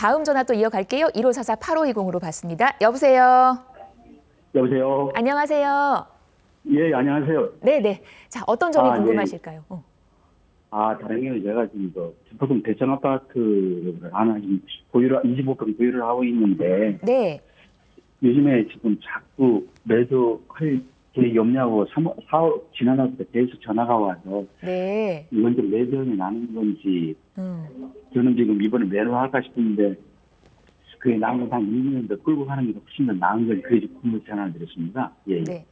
다음 전화 또 이어갈게요. 1544-8520으로 받습니다. 여보세요. 여보세요. 안녕하세요. 예, 안녕하세요. 네네. 자, 어떤 점이 아, 궁금하실까요? 다행히도 제가 지금 보통 대청 아파트를 하나 25평 보유를 하고 있는데 네. 요즘에 지금 자꾸 매도할 계획이 없냐고 4월 지나서 계속 전화가 와서 네. 이건 좀 매도는 나는 건지 저는 지금 이번에 매도할까 싶은데 그게 나은 건 한 2년 더 끌고 가는 게 훨씬 더 나은 건지 그래서 궁금해서 전화를 드렸습니다. 예. 네.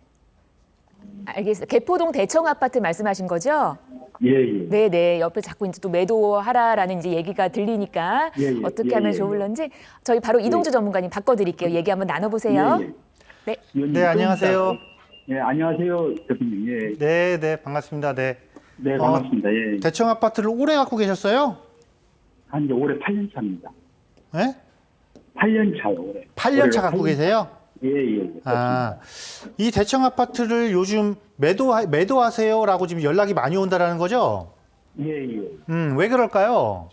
알겠습니다. 개포동 대청 아파트 말씀하신 거죠? 예. 네네. 옆에 자꾸 이제 또 매도하라라는 이제 얘기가 들리니까 예. 어떻게 하면 좋을런지 저희 바로 이동주 전문가님 바꿔드릴게요. 얘기 한번 나눠보세요. 네. 네, 안녕하세요. 예, 안녕하세요, 대표님. 예. 네, 반갑습니다. 네. 네, 반갑습니다. 예. 대청 아파트를 오래 갖고 계셨어요? 한 이제 올해 8년 차입니다. 네? 8년 차요, 올해. 8년 차 갖고 계세요? 예. 이 대청 아파트를 요즘 매도하세요라고 지금 연락이 많이 온다라는 거죠? 예. 왜 그럴까요?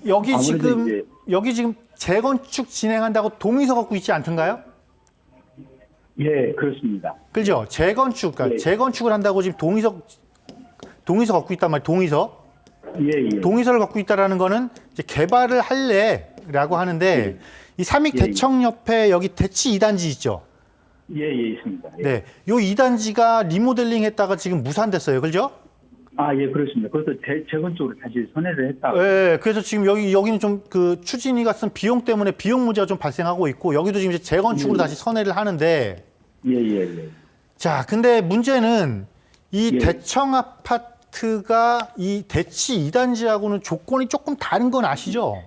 여기 지금 재건축 진행한다고 동의서 갖고 있지 않던가요? 예, 그렇습니다. 그죠? 그러니까 예. 재건축을 한다고 지금 동의서 갖고 있단 말이에요. 동의서. 예. 동의서를 갖고 있다라는 거는 이제 개발을 할래라고 하는데 이 삼익 대청 옆에 여기 대치 2단지 있죠? 예, 있습니다. 예. 네. 요 2단지가 리모델링 했다가 지금 무산됐어요. 그죠? 예, 그렇습니다. 그것도 재건축으로 다시 선회를 했다고. 네. 그래서 지금 여기는 좀 그 추진위가 쓴 비용 때문에 비용 문제가 좀 발생하고 있고 여기도 지금 이제 재건축으로 다시 선회를 하는데 예. 자, 근데 문제는 이 예. 대청 아파트가 이 대치 2단지하고는 조건이 조금 다른 건 아시죠?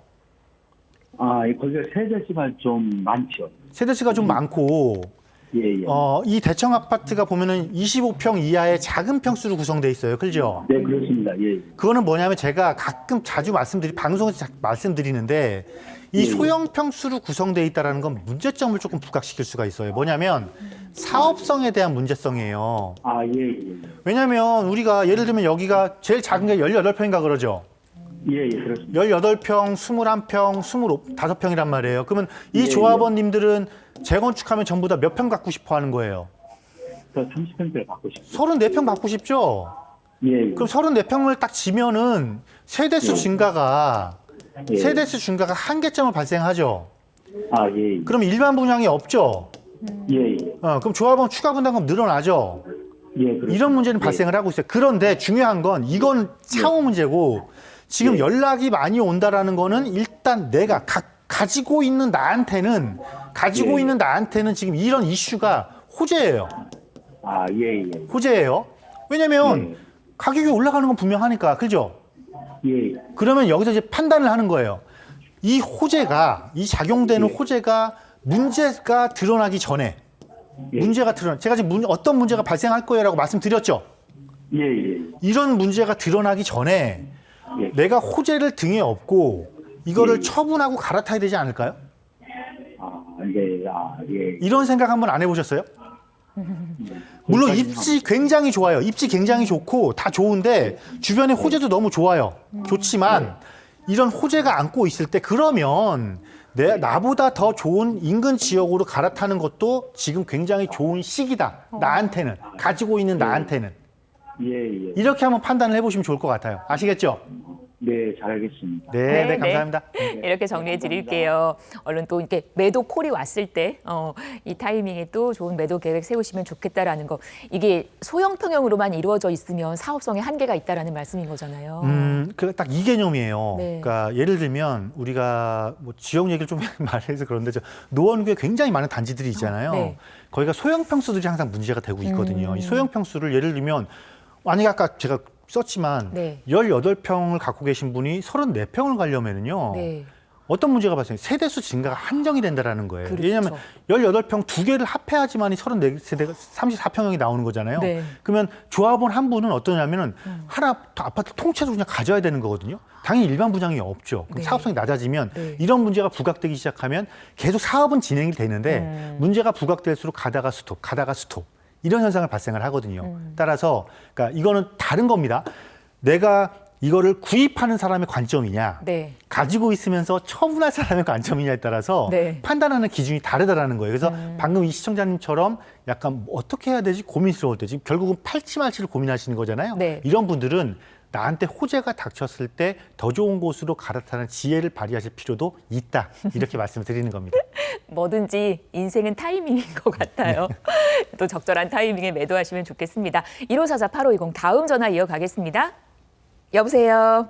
거기가 세대수가 좀 많죠. 세대수가 좀 많고 예. 이 대청 아파트가 보면은 25평 이하의 작은 평수로 구성되어 있어요. 그죠? 네, 그렇습니다. 예. 그거는 뭐냐면 제가 가끔 자주 방송에서 말씀드리는데 이 소형 평수로 구성되어 있다는 건 문제점을 조금 부각시킬 수가 있어요. 뭐냐면 사업성에 대한 문제성이에요. 예. 왜냐면 우리가 예를 들면 여기가 제일 작은 게 18평인가 그러죠. 예, 그렇습니다. 18평, 21평, 25평이란 말이에요. 그러면 이 조합원님들은 재건축하면 전부 다 몇 평 갖고 싶어 하는 거예요? 저 30평대를 받고 싶습니다. 34평 받고 싶죠? 예. 그럼 34평을 딱 지면은 세대수 증가가 한계점을 발생하죠. 예. 그럼 일반 분양이 없죠. 예. 그럼 조합원 추가 분담금 늘어나죠. 예, 그렇습니다. 이런 문제는 발생을 하고 있어요. 그런데 중요한 건 이건 차후 문제고 지금 연락이 많이 온다라는 거는 일단 내가 가지고 있는 나한테는 지금 이런 이슈가 호재예요. 예. 호재예요. 왜냐면 가격이 올라가는 건 분명하니까. 그죠? 예. 그러면 여기서 이제 판단을 하는 거예요. 이 작용되는 호재가 문제가 드러나기 전에 제가 지금 어떤 문제가 발생할 거예요라고 말씀드렸죠. 예. 이런 문제가 드러나기 전에 내가 호재를 등에 업고 이거를 처분하고 갈아타야 되지 않을까요? 예. 이런 생각 한번 안 해보셨어요? 물론 입지 굉장히 좋아요. 입지 굉장히 좋고 다 좋은데 주변에 호재도 너무 좋아요. 좋지만 이런 호재가 안고 있을 때 그러면 나보다 더 좋은 인근 지역으로 갈아타는 것도 지금 굉장히 좋은 시기다. 나한테는. 가지고 있는 나한테는. 예. 이렇게 한번 판단을 해보시면 좋을 것 같아요. 아시겠죠? 네, 잘 알겠습니다. 네, 감사합니다. 이렇게 정리해 드릴게요. 얼른 또 이렇게 매도 콜이 왔을 때, 이 타이밍에 또 좋은 매도 계획 세우시면 좋겠다라는 거. 이게 소형 평형으로만 이루어져 있으면 사업성에 한계가 있다라는 말씀인 거잖아요. 딱 이 개념이에요. 네. 그러니까 예를 들면 우리가 뭐 지역 얘기를 좀 말해서 그런데 노원구에 굉장히 많은 단지들이 있잖아요. 네. 거기가 소형 평수들이 항상 문제가 되고 있거든요. 이 소형 평수를 예를 들면 만약에 아까 제가 썼지만 18평을 갖고 계신 분이 34평을 가려면은요. 어떤 문제가 발생해요? 세대수 증가가 한정이 된다라는 거예요. 그렇죠. 왜냐하면 18평 두 개를 합해야지만이 34세대가 34평형이 나오는 거잖아요. 그러면 조합원 한 분은 어떠냐면은 하나 아파트 통째로 그냥 가져야 되는 거거든요. 당연히 일반 분양이 없죠. 그럼 사업성이 낮아지면 이런 문제가 부각되기 시작하면 계속 사업은 진행이 되는데 문제가 부각될수록 가다가 스톱. 이런 현상을 발생을 하거든요. 따라서 그러니까 이거는 다른 겁니다. 내가 이거를 구입하는 사람의 관점이냐, 네. 가지고 있으면서 처분할 사람의 관점이냐에 따라서 네. 판단하는 기준이 다르다라는 거예요. 그래서 방금 이 시청자님처럼 약간 어떻게 해야 되지 고민스러울 때 지금 결국은 팔지 말지를 고민하시는 거잖아요. 네. 이런 분들은 나한테 호재가 닥쳤을 때 더 좋은 곳으로 갈아타는 지혜를 발휘하실 필요도 있다. 이렇게 말씀을 드리는 겁니다. 뭐든지 인생은 타이밍인 것 같아요. 또 적절한 타이밍에 매도하시면 좋겠습니다. 1544-8520 다음 전화 이어가겠습니다. 여보세요.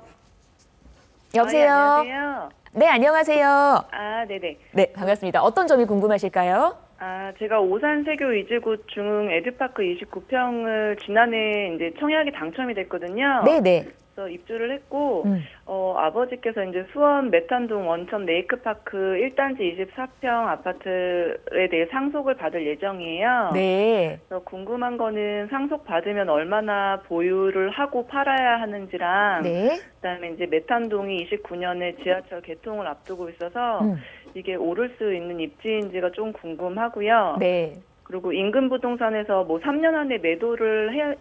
여보세요. 안녕하세요. 네, 안녕하세요. 아, 네네. 네, 반갑습니다. 어떤 점이 궁금하실까요? 아, 제가 오산 세교 이지구 중흥 에듀파크 29평을 지난해 이제 청약이 당첨이 됐거든요. 네, 네. 그래서 입주를 했고, 아버지께서 이제 수원 메탄동 원천 레이크파크 1단지 24평 아파트에 대해 상속을 받을 예정이에요. 네. 그래서 궁금한 거는 상속 받으면 얼마나 보유를 하고 팔아야 하는지랑, 네. 그다음에 이제 메탄동이 29년에 지하철 개통을 앞두고 있어서 이게 오를 수 있는 입지인지가 좀 궁금하고요. 네. 그리고 인근 부동산에서 뭐 3년 안에 매도를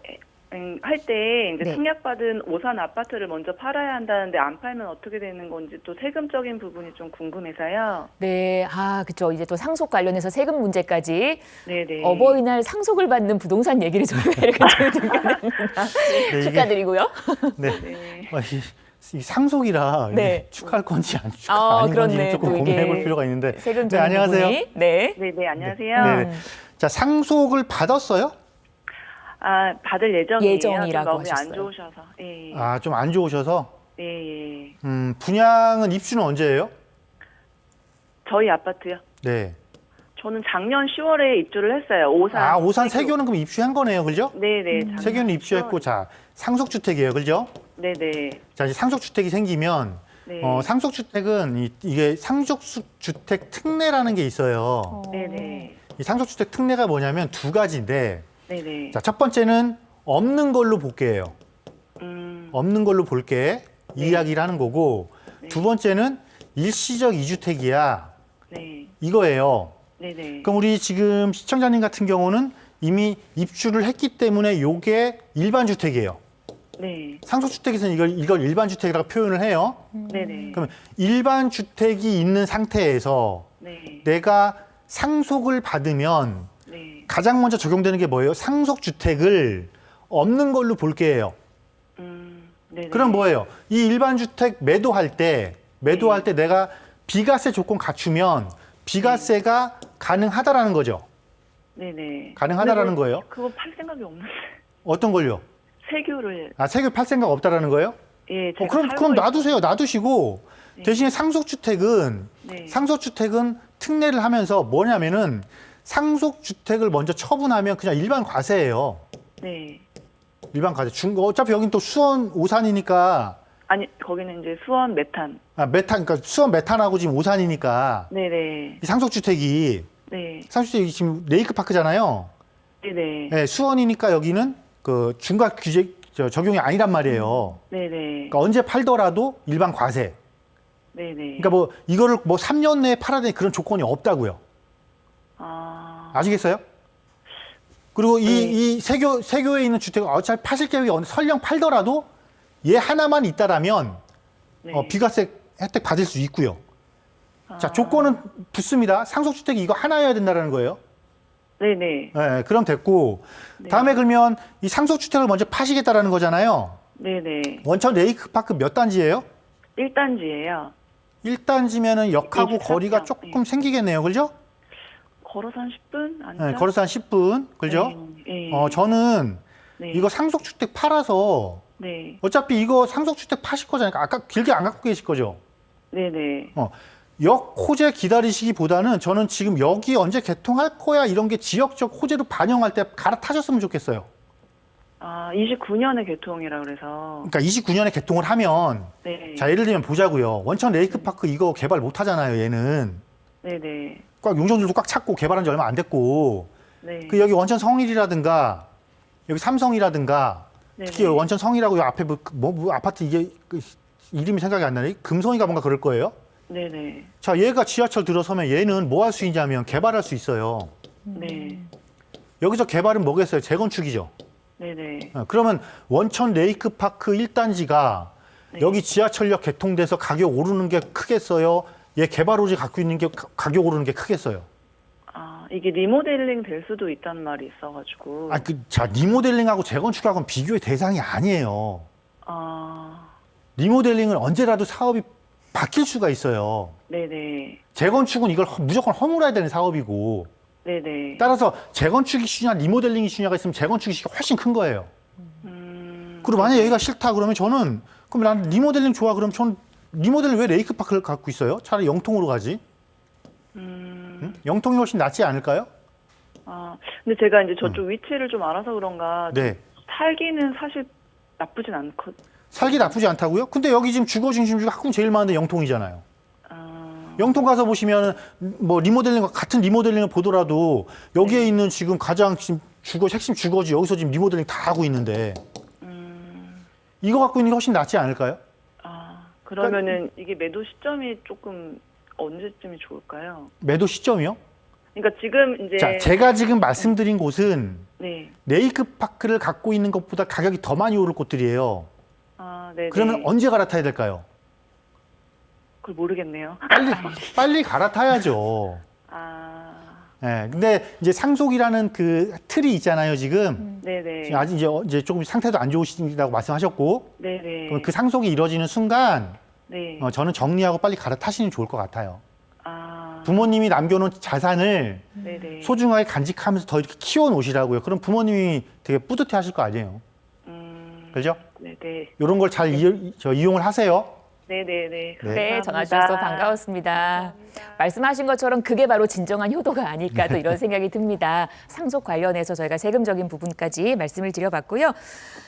할 때 이제 네. 청약받은 오산 아파트를 먼저 팔아야 한다는데 안 팔면 어떻게 되는 건지 또 세금적인 부분이 좀 궁금해서요. 네. 아, 그렇죠. 이제 또 상속 관련해서 세금 문제까지 네네. 어버이날 상속을 받는 부동산 얘기를 좀 이렇게 들려드립니다. 네, 이게- 축하드리고요. 네. 네. 이 상속이라 이게 네. 축하할 건지 안 축하 아닌 건지 그렇네. 조금 또 고민해 볼 이게 필요가 있는데. 세금 네, 안녕하세요. 부분이. 네. 네네, 안녕하세요. 네. 자, 상속을 받았어요? 아, 받을 예정이에요. 예정이라고 좀 마음이 안 하셨어요. 좋으셔서. 예. 아, 좀 안 좋으셔서. 예, 예. 분양은 입주는 언제예요? 저희 아파트요. 네. 저는 작년 10월에 입주를 했어요. 오산. 아, 오산 세교는 그럼 입주한 거네요. 그죠? 네네. 작년 세교는 입주했고, 10월. 자, 상속주택이에요. 그죠? 네네. 자, 이제 상속주택이 생기면, 네. 상속주택은 이게 상속주택 특례라는 게 있어요. 네네. 이 상속주택 특례가 뭐냐면 두 가지인데, 네네. 자, 첫 번째는 없는 걸로 볼게요. 없는 걸로 볼게. 이 이야기를 하는 거고, 두 번째는 일시적 이주택이야. 네. 이거예요. 네네. 그럼 우리 지금 시청자님 같은 경우는 이미 입주를 했기 때문에 요게 일반 주택이에요. 네. 상속주택에서는 이걸 일반 주택이라고 표현을 해요. 네네. 그러면 일반 주택이 있는 상태에서 네. 내가 상속을 받으면 네. 가장 먼저 적용되는 게 뭐예요? 상속주택을 없는 걸로 볼게요. 네네. 그럼 뭐예요? 이 일반 주택 매도할 때 내가 비과세 조건 갖추면 비과세가 가능하다라는 거죠. 네네. 가능하다라는 근데 거예요. 그거 팔 생각이 없는데. 어떤 걸요? 세교를. 아, 세금 팔 생각 없다라는 거예요? 예. 제가 그럼 살고 놔두세요. 놔두시고 대신에 상속주택은 네. 특례를 하면서 뭐냐면은 상속주택을 먼저 처분하면 그냥 일반 과세예요. 네. 일반 과세. 어차피 여긴 또 수원 오산이니까 아니, 거기는 이제 수원 메탄. 그러니까 수원 메탄하고 지금 오산이니까 네네. 이 상속주택이 지금 레이크파크잖아요. 네네. 네, 수원이니까 여기는 그 중과 규제 적용이 아니란 말이에요. 네네. 그러니까 언제 팔더라도 일반 과세. 네네. 그러니까 뭐 이거를 뭐 3년 내에 팔아야 되는 그런 조건이 없다고요. 아시겠어요? 그리고 이 세교에 있는 주택 어차피 파실 계획이 설령 팔더라도 얘 하나만 있다라면 네. 비과세 혜택 받을 수 있고요. 자, 조건은 붙습니다. 상속주택이 이거 하나여야 된다는 거예요. 네네. 네, 그럼 됐고 다음에 그러면 이 상속주택을 먼저 파시겠다라는 거잖아요. 네네. 원천 레이크파크 몇 단지예요? 1단지예요. 1단지면은 역하고 24평. 거리가 조금 생기겠네요. 그죠? 걸어서 한 10분? 안 네, 걸어서 한 10분. 그죠? 네. 저는 네. 이거 상속주택 팔아서 네. 어차피 이거 상속주택 파실 거잖아요. 아까 길게 안 갖고 계실 거죠? 네네. 역호재 기다리시기보다는 저는 지금 여기 언제 개통할 거야 이런 게 지역적 호재로 반영할 때 갈아타셨으면 좋겠어요. 아, 29년에 개통이라 그래서. 그러니까 29년에 개통을 하면 네. 자, 예를 들면 보자고요. 원천 레이크파크 이거 개발 못 하잖아요, 얘는. 네네. 꽉 용적률도 꽉 찼고 개발한 지 얼마 안 됐고. 네. 그 여기 원천 성일이라든가 여기 삼성이라든가 네네. 특히 여기 원천 성이라고 앞에 뭐 아파트 이게 이름이 생각이 안 나네. 금성이가 뭔가 그럴 거예요. 네네. 자, 얘가 지하철 들어서면 얘는 뭐 할 수 있냐면 개발할 수 있어요. 네. 여기서 개발은 뭐겠어요? 재건축이죠. 네네. 그러면 원천 레이크파크 1단지가 네. 여기 지하철역 개통돼서 가격 오르는 게 크겠어요? 얘 개발호지 갖고 있는 게 가격 오르는 게 크겠어요? 아, 이게 리모델링 될 수도 있다는 말이 있어가지고. 자, 리모델링하고 재건축하고는 비교의 대상이 아니에요. 아, 리모델링은 언제라도 사업이 바뀔 수가 있어요. 네네. 재건축은 이걸 무조건 허물어야 되는 사업이고, 네네. 따라서 재건축 이슈냐 리모델링 이슈냐가 있으면 재건축 이슈가 훨씬 큰 거예요. 그리고 만약에 여기가 싫다 그러면 저는 그럼 난 리모델링 좋아 그러면 전 리모델링 왜 레이크파크를 갖고 있어요? 차라리 영통으로 가지. 응? 영통이 훨씬 낫지 않을까요? 아, 근데 제가 이제 저쪽 위치를 좀 알아서 그런가. 네. 살기는 사실 나쁘진 않거든요. 살기 나쁘지 않다고요? 근데 여기 지금 주거 중심지가 학군 제일 많은데 영통이잖아요. 아, 영통 가서 보시면 뭐 리모델링과 같은 리모델링을 보더라도 여기에 있는 지금 가장 지금 핵심 주거지 여기서 지금 리모델링 다 하고 있는데 이거 갖고 있는 게 훨씬 낫지 않을까요? 아, 그러면은 이게 매도 시점이 조금 언제쯤이 좋을까요? 매도 시점이요? 그러니까 지금 이제. 자, 제가 지금 말씀드린 곳은 네. 레이크파크를 갖고 있는 것보다 가격이 더 많이 오를 곳들이에요. 아, 네. 그러면 언제 갈아타야 될까요? 그걸 모르겠네요. 빨리 갈아타야죠. 아, 예, 근데 이제 상속이라는 그 틀이 있잖아요, 지금. 네네. 지금 아직 이제 조금 상태도 안 좋으시다고 말씀하셨고, 네네. 그럼 그 상속이 이루어지는 순간, 네. 저는 정리하고 빨리 갈아타시는 게 좋을 것 같아요. 아, 부모님이 남겨놓은 자산을 네네. 소중하게 간직하면서 더 이렇게 키워놓으시라고요. 그럼 부모님이 되게 뿌듯해 하실 거 아니에요. 그죠? 네네. 이런 걸 잘 이용을 하세요. 네네네. 네, 전화 주셔서 반가웠습니다. 말씀하신 것처럼 그게 바로 진정한 효도가 아닐까 또 이런 생각이 듭니다. 상속 관련해서 저희가 세금적인 부분까지 말씀을 드려봤고요.